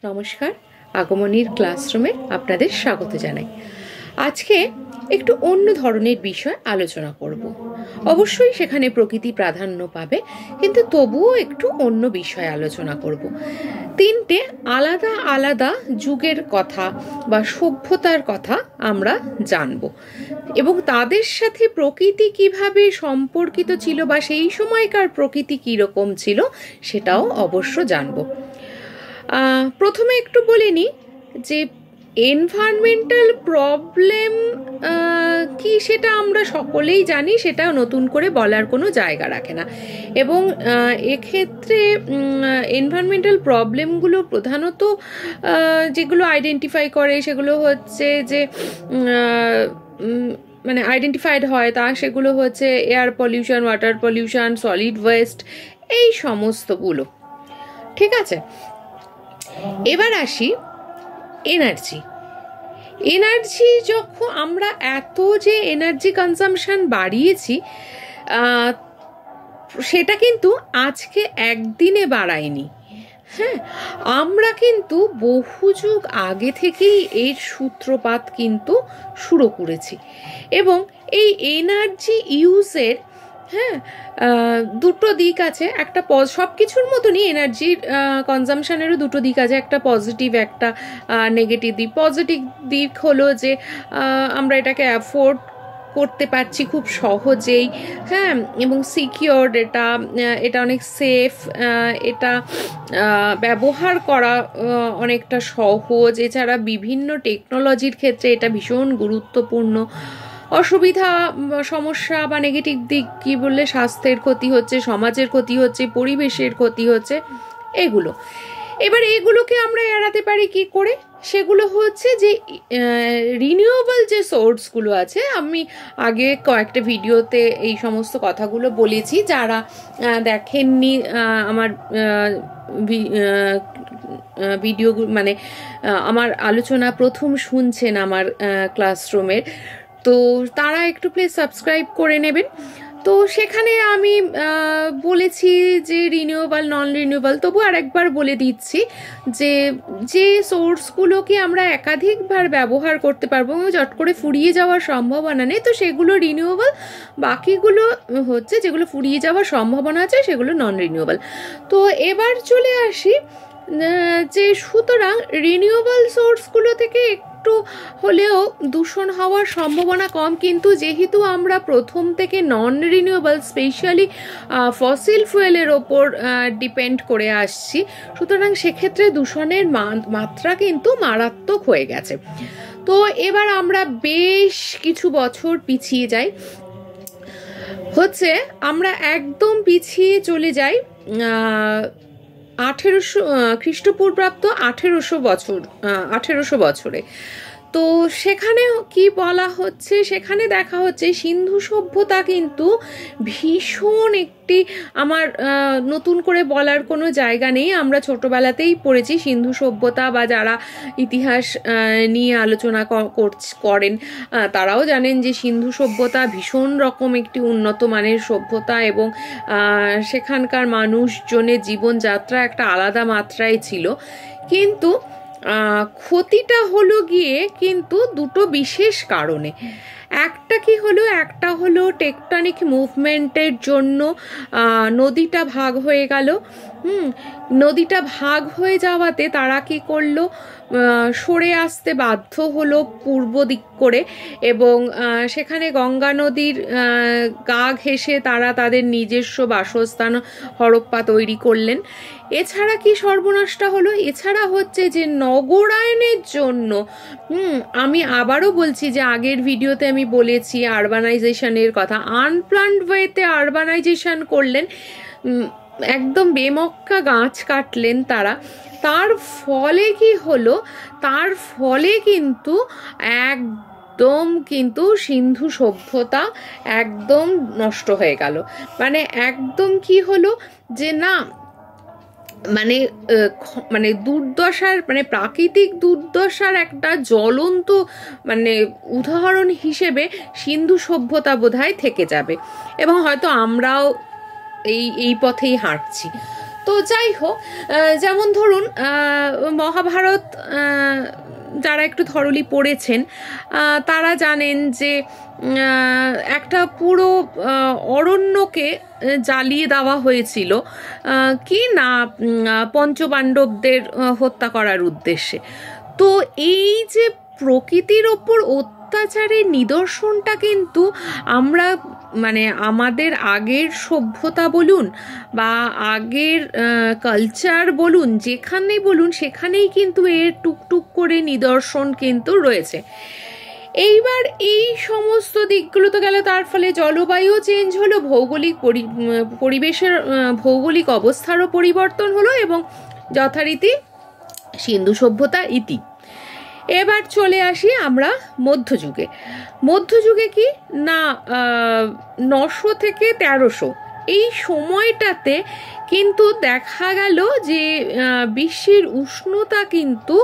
নমস্কার, আগমনীর ক্লাসরুমে আপনাদের স্বাগত জানাই। আজকে একটু অন্য ধরনের বিষয় আলোচনা করব। অবশ্যই সেখানে প্রকৃতি প্রাধান্য পাবে, কিন্তু তবুও একটু অন্য বিষয় আলোচনা করব। তিনটে আলাদা আলাদা যুগের কথা বা সভ্যতার কথা আমরা জানব এবং তাদের সাথে প্রকৃতি কিভাবে সম্পর্কিত ছিল বা সেই সময়কার প্রকৃতি কীরকম ছিল সেটাও অবশ্য জানব। প্রথমে একটু বলে নিই যে এনভায়রনমেন্টাল প্রবলেম কি সেটা আমরা সকলেই জানি, সেটা নতুন করে বলার কোনো জায়গা রাখে না। এবং এক্ষেত্রে এনভায়রনমেন্টাল প্রবলেমগুলো প্রধানত যেগুলো আইডেন্টিফাই করে সেগুলো হচ্ছে যে মানে আইডেন্টিফাইড হয় তা সেগুলো হচ্ছে air pollution, water pollution, solid waste, এই সমস্তগুলো। ঠিক আছে, এবার আসি এনার্জি যখন আমরা এত যে এনার্জি কনজাম্পশন বাড়িয়েছি সেটা কিন্তু আজকে একদিনে বাড়ায়নি। হ্যাঁ, আমরা কিন্তু বহু যুগ আগে থেকেই এর সূত্রপাত কিন্তু শুরু করেছি এবং এই এনার্জি ইউজের দুটো দিক আছে। একটা সব কিছুর মতনই এনার্জির কনজামশনেরও দুটো দিক আছে, একটা পজিটিভ একটা নেগেটিভ দিক। পজিটিভ দিক হলো যে আমরা এটাকে অ্যাফোর্ড করতে পারছি খুব সহজেই, হ্যাঁ, এবং সিকিওর, এটা অনেক সেফ, এটা ব্যবহার করা অনেকটা সহজ। এছাড়া বিভিন্ন টেকনোলজির ক্ষেত্রে এটা ভীষণ গুরুত্বপূর্ণ। অসুবিধা, সমস্যা বা নেগেটিভ দিক কি বললে স্বাস্থ্যের ক্ষতি হচ্ছে, সমাজের ক্ষতি হচ্ছে, পরিবেশের ক্ষতি হচ্ছে, এগুলো। এবার এগুলোকে আমরা এড়াতে পারি কি করে? সেগুলো হচ্ছে যে রিনিউয়েবল যে সোর্সগুলো আছে, আমি আগে কয়েকটা ভিডিওতে এই সমস্ত কথাগুলো বলেছি। যারা দেখেননি আমার ভিডিও, মানে আমার আলোচনা প্রথম শুনছেন আমার ক্লাসরুমের, তো তারা একটু প্লিজ সাবস্ক্রাইব করে নেবেন। তো সেখানে আমি বলেছি যে রিনিউয়েবল, নন রিনিউয়েবল। তবু আরেকবার বলে দিচ্ছি যে যে সোর্সগুলোকে আমরা একাধিকবার ব্যবহার করতে পারবো, চট করে ফুরিয়ে যাওয়ার সম্ভাবনা নেই, তো সেগুলো রিনিউয়েবল। বাকিগুলো হচ্ছে যেগুলো ফুরিয়ে যাওয়ার সম্ভাবনা আছে সেগুলো নন রিনিউয়েবল। তো এবার চলে আসি যে সুতরাং রিনিউয়েবল সোর্সগুলো থেকে একটু হলেও দূষণ হওয়ার সম্ভাবনা কম, কিন্তু যেহেতু আমরা প্রথম থেকে নন রিনিউয়েবল, স্পেশালি ফসিল ফুয়েলের ওপর ডিপেন্ড করে আসছি, সুতরাং সেক্ষেত্রে দূষণের মাত্রা কিন্তু মারাত্মক হয়ে গেছে। তো এবার আমরা বেশ কিছু বছর পিছিয়ে যাই, আমরা একদম পিছিয়ে চলে যাই 1800 খ্রিস্টপূর্বাব্দ 1800 বছরে। তো সেখানে কি বলা হচ্ছে, সেখানে দেখা হচ্ছে সিন্ধু সভ্যতা কিন্তু ভীষণ একটি, আমার নতুন করে বলার কোনো জায়গা নেই, আমরা ছোটবেলাতেই পড়েছি সিন্ধু সভ্যতা, বা যারা ইতিহাস নিয়ে আলোচনা করেন তারাও জানেন যে সিন্ধু সভ্যতা ভীষণ রকম একটি উন্নত মানের সভ্যতা এবং সেখানকার মানুষজনের জীবনযাত্রা একটা আলাদা মাত্রায় ছিল। কিন্তু ক্ষতিটা হলো গিয়ে কিন্তু দুটো বিশেষ কারণে। একটা হলো টেকটনিক মুভমেন্টের জন্য নদীটা ভাগ হয়ে গেল। নদীটা ভাগ হয়ে যাওয়াতে তারা কি করলো, সরে আসতে বাধ্য হলো পূর্ব দিক করে, এবং সেখানে গঙ্গা নদীর গা ঘেঁষে তারা তাদের নিজস্ব বাসস্থান হরপ্পা তৈরি করলেন। এছাড়া কি সর্বনাশটা হলো? এছাড়া হচ্ছে যে নগরায়নের জন্য, আমি আবারও বলছি যে আগের ভিডিওতে আমি বলেছি আরবানাইজেশনের কথা, আনপ্ল্যান্ড ওয়েতে আরবানাইজেশন করলেন, একদম বেমক্কা গাছ কাটলেন তারা। তার ফলে কি হলো? তার ফলে কিন্তু কিন্তু সিন্ধু সভ্যতা একদম নষ্ট হয়ে গেল। মানে একদম কি হলো যে না, মানে দুর্দশার, মানে প্রাকৃতিক দুর্দশার একটা জ্বলন্ত উদাহরণ হিসেবে সিন্ধু সভ্যতা বোধহয় থেকে যাবে, এবং হয়তো আমরাও এই পথেই হাঁটছি। তো যাই হোক, যেমন ধরুন মহাভারত যারা একটু থরলি পড়েছেন তারা জানেন যে একটা পুরো অরণ্যকে জ্বালিয়ে দেওয়া হয়েছিল কি না পঞ্চপাণ্ডবদের হত্যা করার উদ্দেশ্যে। তো এই যে প্রকৃতির ওপর অত্যাচারের নিদর্শনটা কিন্তু আমরা মানে আমাদের আগের সভ্যতা বলুন বা আগের কালচার বলুন, যেখানে বলুন সেখানেই কিন্তু এর টুকটুক করে নিদর্শন কিন্তু রয়েছে। এইবার এই সমস্ত দিকগুলো তো গেল, তার ফলে জলবায়ু চেঞ্জ হলো, ভৌগোলিক পরিবেশের ভৌগোলিক অবস্থারও পরিবর্তন হলো এবং যথারীতি সিন্ধু সভ্যতা ইতি। এবার চলে আসি আমরা মধ্যযুগে। মধ্যযুগে কি না 900 থেকে 1300 এই সময়টাতে কিন্তু দেখা গেল যে বিশ্বের উষ্ণতা কিন্তু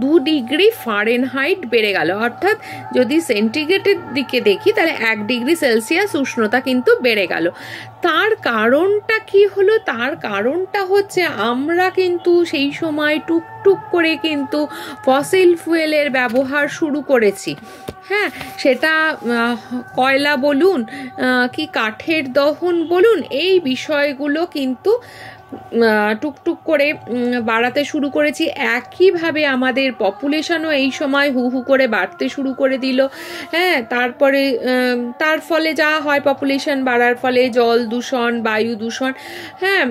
2 ডিগ্রি ফারেনহাইট বেড়ে গেল, অর্থাৎ যদি সেন্টিগ্রেডের দিকে দেখি তাহলে 1 ডিগ্রি সেলসিয়াস উষ্ণতা কিন্তু বেড়ে গেল। তার কারণটা কি হলো? তার কারণটা হচ্ছে আমরা কিন্তু সেই সময় টুকটুক করে কিন্তু ফসিল ফুয়েলের ব্যবহার শুরু করেছি। হ্যাঁ, সেটা কয়লা বলুন কি কাঠের দহন বলুন, এই বিষয়গুলো কিন্তু টুকটুক করে বাড়াতে শুরু করেছি। একইভাবে আমাদের পপুলেশনও এই সময় হু হু করে বাড়তে শুরু করে দিল। হ্যাঁ, তারপরে তার ফলে যা হয়, পপুলেশন বাড়ার ফলে জল দূষণ, বায়ু দূষণ। হ্যাঁ,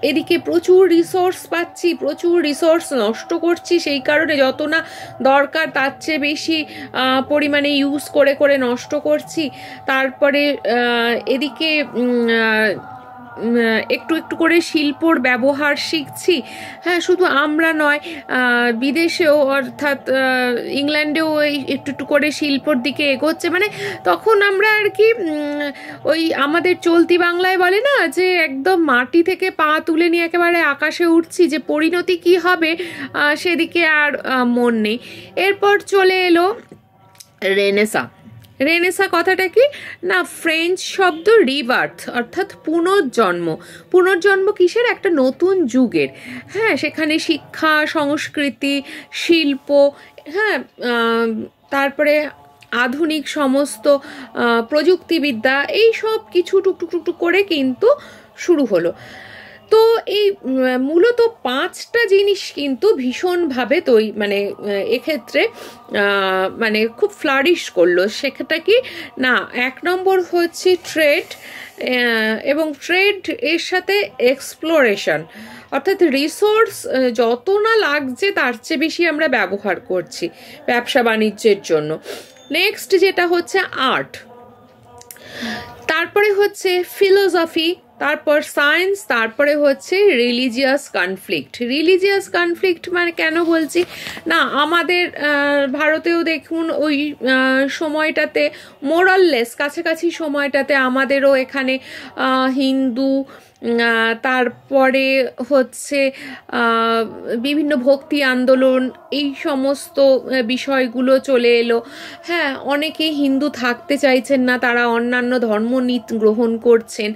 এদিকে প্রচুর রিসোর্স পাচ্ছি, প্রচুর রিসোর্স নষ্ট করছি, সেই কারণে যত না দরকার তার চেয়ে বেশি পরিমাণে ইউজ করে করে নষ্ট করছি। তারপরে এদিকে একটু একটু করে শিল্পর ব্যবহার শিখছি। হ্যাঁ, শুধু আমরা নয়, বিদেশেও অর্থাৎ ইংল্যান্ডেও একটু একটু করে শিল্পর দিকে এগোচ্ছে। মানে তখন আমরা আর কি ওই আমাদের চলতি বাংলায় বলে না যে একদম মাটি থেকে পা তুলে নিয়ে একেবারে আকাশে উঠছি, যে পরিণতি কি হবে সেদিকে আর মন নেই। এরপর চলে এলো রেনেসাঁ। রেনেসাঁ কথাটা কি না ফ্রেঞ্চ শব্দ রিবার্থ, অর্থাৎ পুনর্জন্ম। পুনর্জন্ম কিসের? একটা নতুন যুগের। হ্যাঁ, সেখানে শিক্ষা, সংস্কৃতি, শিল্প, হ্যাঁ, তারপরে আধুনিক সমস্ত প্রযুক্তিবিদ্যা, এই সব কিছু টুকটুক টুকটুক করে কিন্তু শুরু হলো। তো এই মূলত 5টা জিনিস কিন্তু ভীষণভাবে মানে এক্ষেত্রে মানে খুব ফ্লারিশ করলো। সেটা কি না, 1 নম্বর হচ্ছে ট্রেড, এবং ট্রেড এর সাথে এক্সপ্লোরেশন, অর্থাৎ রিসোর্স যত না লাগছে তার চেয়ে বেশি আমরা ব্যবহার করছি ব্যবসা বাণিজ্যের জন্য। নেক্সট যেটা হচ্ছে আর্ট, তারপরে হচ্ছে ফিলোসফি, তারপর সায়েন্স, তারপরে হচ্ছে রিলিজিয়াস কনফ্লিক্ট। রিলিজিয়াস কনফ্লিক্ট মানে কেন বলছি না, আমাদের ভারতেও দেখুন ওই সময়টাতে মোরাললেস কাছাকাছি সময়টাতে আমাদেরও এখানে হিন্দু, তারপরে হচ্ছে বিভিন্ন ভক্তি আন্দোলন, এই সমস্ত বিষয়গুলো চলে এলো। হ্যাঁ, অনেকে হিন্দু থাকতে চাইছেন না, তারা অন্যান্য ধর্মনীতি গ্রহণ করছেন।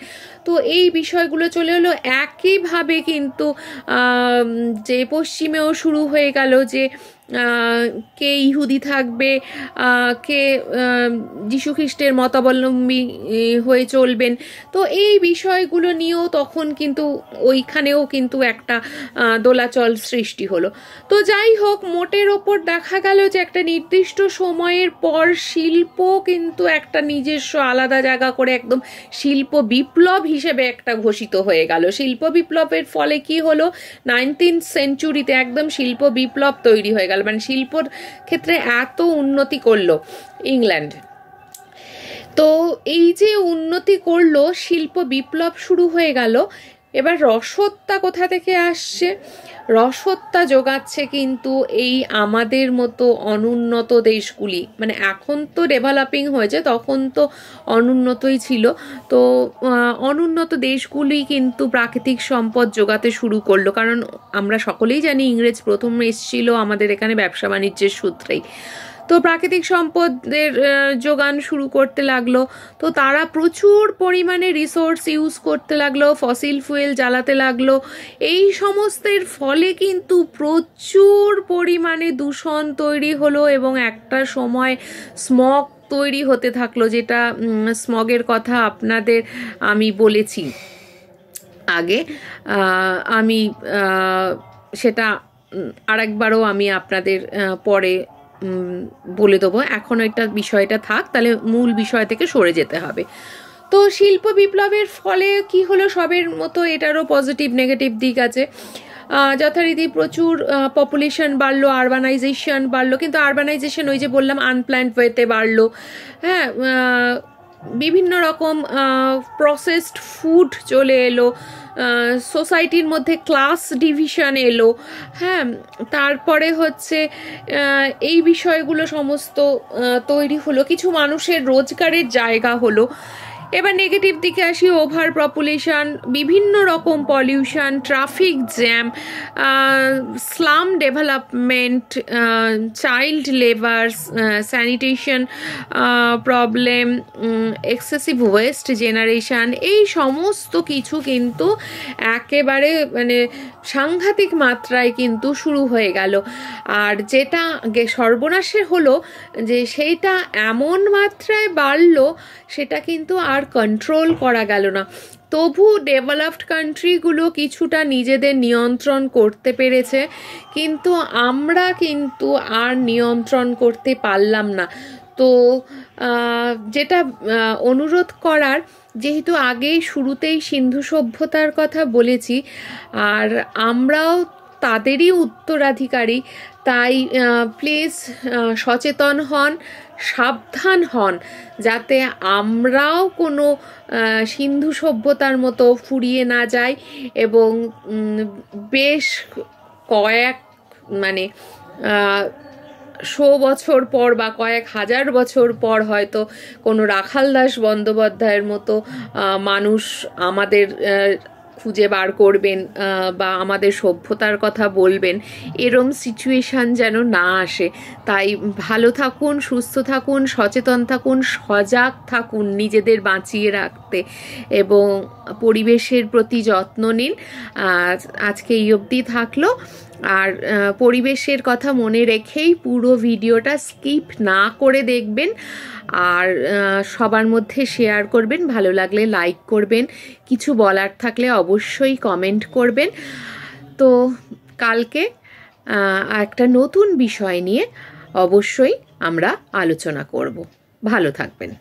তো এই বিষয়গুলো চলে এলো। একইভাবে কিন্তু যে পশ্চিমেও শুরু হয়ে গেল যে কে ইহুদি থাকবে, কে যীশু খ্রিস্টের মতাবলম্বী হয়ে চলবেন। তো এই বিষয়গুলো নিয়েও তখন কিন্তু ওইখানেও কিন্তু একটা দোলাচল সৃষ্টি হলো। তো যাই হোক, মোটের ওপর দেখা গেল যে একটা নির্দিষ্ট সময়ের পর শিল্প কিন্তু একটা নিজস্ব আলাদা জায়গা করে একদম শিল্প বিপ্লব হিসেবে একটা ঘোষিত হয়ে গেল। শিল্প বিপ্লবের ফলে কি হলো, 19th সেঞ্চুরিতে একদম শিল্প বিপ্লব তৈরি হয়ে গেল। মানে শিল্পর ক্ষেত্রে এত উন্নতি করলো ইংল্যান্ড। তো এই যে উন্নতি করলো, শিল্প বিপ্লব শুরু হয়ে গেল। এবার রসদটা কোথা থেকে আসছে? রসদটা যোগাচ্ছে কিন্তু এই আমাদের মতো অনুন্নত দেশগুলি। মানে এখন তো ডেভেলপিং হয়েছে, তখন তো অনুন্নতই ছিল। তো অনুন্নত দেশগুলি কিন্তু প্রাকৃতিক সম্পদ যোগাতে শুরু করলো, কারণ আমরা সকলেই জানি ইংরেজ প্রথম এসেছিল আমাদের এখানে ব্যবসা বাণিজ্যের সূত্রেই। তো প্রাকৃতিক সম্পদের যোগান শুরু করতে লাগলো। তো তারা প্রচুর পরিমাণে রিসোর্স ইউজ করতে লাগলো, ফসিল ফুয়েল জ্বালাতে লাগলো। এই সমস্তের ফলে কিন্তু প্রচুর পরিমাণে দূষণ তৈরি হলো এবং একটা সময় স্মগ তৈরি হতে থাকলো, যেটা স্মগের কথা আপনাদের আমি বলেছি আগে। আমি সেটা আরেকবারও আমি আপনাদের পরে বলে দেবো, এখন এটা বিষয়টা থাক, তাহলে মূল বিষয় থেকে সরে যেতে হবে। তো শিল্প বিপ্লবের ফলে কি হলো, সবের মতো এটারও পজিটিভ নেগেটিভ দিক আছে। যথারীতি প্রচুর পপুলেশন বাড়লো, আরবানাইজেশন বাড়লো, কিন্তু আরবানাইজেশন ওই যে বললাম আনপ্ল্যান্ড ওয়েতে বাড়লো। হ্যাঁ, বিভিন্ন রকম প্রসেসড ফুড চলে এলো, সোসাইটির মধ্যে ক্লাস ডিভিশন এলো। হ্যাঁ, তারপরে হচ্ছে এই বিষয়গুলো সমস্ত তৈরি হলো, কিছু মানুষের রোজগারের জায়গা হলো। এবার নেগেটিভ দিকে আসি, ওভার পপুলেশন, বিভিন্ন রকম pollution, traffic jam, slum development, child labour, sanitation problem, excessive waste generation, এই সমস্ত কিছু কিন্তু একেবারে মানে সাংঘাতিক মাত্রায় কিন্তু শুরু হয়ে গেল। আর যেটা সর্বনাশে হলো যে সেইটা এমন মাত্রায় বাড়লো, সেটা কিন্তু আর কন্ট্রোল করা গেল না। তবু ডেভেলপড কান্ট্রিগুলো কিছুটা নিজেদের নিয়ন্ত্রণ করতে পেরেছে, কিন্তু আমরা কিন্তু আর নিয়ন্ত্রণ করতে পারলাম না। তো যেটা অনুরোধ করার, যেহেতু আগেই শুরুতেই সিন্ধু সভ্যতার কথা বলেছি, আর আমরাও তাদেরই উত্তরাধিকারী, তাই প্লিজ সচেতন হন, সাবধান হন, যাতে আমরাও কোনো সিন্ধু সভ্যতার মতো ফুরিয়ে না যাই এবং বেশ কয়েক মানে 100 বছর পর বা কয়েক হাজার বছর পর হয়তো কোনো রাখালদাস বন্দ্যোপাধ্যায়ের মতো মানুষ আমাদের খুঁজে বার করবেন বা আমাদের সভ্যতার কথা বলবেন, এরম সিচুয়েশান যেন না আসে। তাই ভালো থাকুন, সুস্থ থাকুন, সচেতন থাকুন, সজাগ থাকুন নিজেদের বাঁচিয়ে রাখতে, এবং পরিবেশের প্রতি যত্ন নিন। আজকে এই অবধি থাকলো। আর পরিবেশের কথা মনে রেখেই পুরো ভিডিওটা স্কিপ না করে দেখবেন, আর সবার মধ্যে শেয়ার করবেন, ভালো লাগলে লাইক করবেন, কিছু বলার থাকলে অবশ্যই কমেন্ট করবেন। তো কালকে একটা নতুন বিষয় নিয়ে অবশ্যই আমরা আলোচনা করব। ভালো থাকবেন।